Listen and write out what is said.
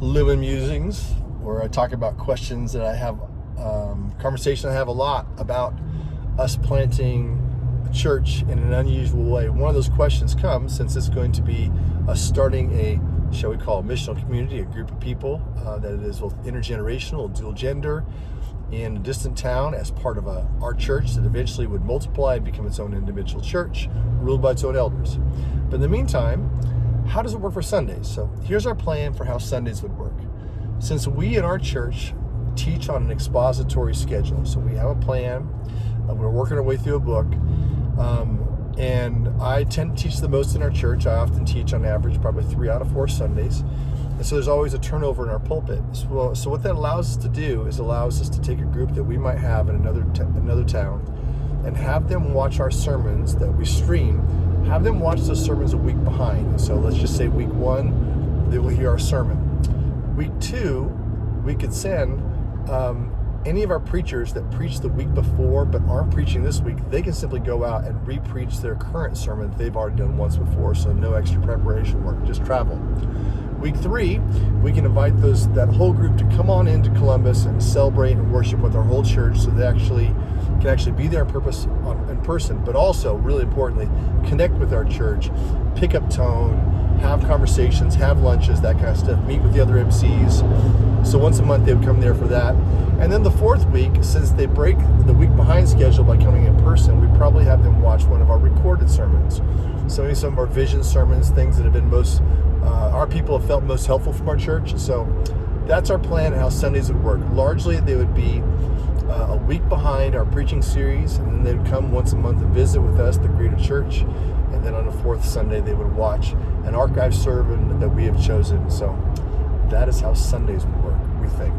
Lumen Musings, where I talk about questions that I have, conversation I have a lot about us planting a church in an unusual way. One of those questions comes, since it's going to be us starting a, shall we call it, missional community, a group of people that it is both intergenerational, dual gender, in a distant town as part of our church that eventually would multiply and become its own individual church, ruled by its own elders. But in the meantime, how does it work for Sundays? So here's our plan for how Sundays would work. Since we in our church teach on an expository schedule, so we have a plan, we're working our way through a book, and I tend to teach the most in our church. I often teach on average probably 3 out of 4 Sundays. And so there's always a turnover in our pulpit. So what that allows us to do is allows us to take a group that we might have in another town and have them watch our sermons that we stream, have them watch the sermons a week behind. And so let's just say week 1, they will hear our sermon. Week 2, we could send any of our preachers that preached the week before but aren't preaching this week, they can simply go out and re-preach their current sermon that they've already done once before, so no extra preparation work, just travel. Week 3, we can invite that whole group to come on into Columbus and celebrate and worship with our whole church, so they can actually be there in person, but also, really importantly, connect with our church, pick up tone, have conversations, have lunches, that kind of stuff, meet with the other MCs. So once a month they would come there for that. And then the 4th week, since they break the week behind schedule by coming in person, we probably have them watch one of our recorded sermons. So maybe some of our vision sermons, things that have been our people have felt most helpful from our church. So that's our plan, how Sundays would work. Largely they would be a week behind our preaching series, and then they would come once a month and visit with us, the greater church, and then on the 4th Sunday they would watch an archive sermon that we have chosen. So that is how Sundays would work, we think.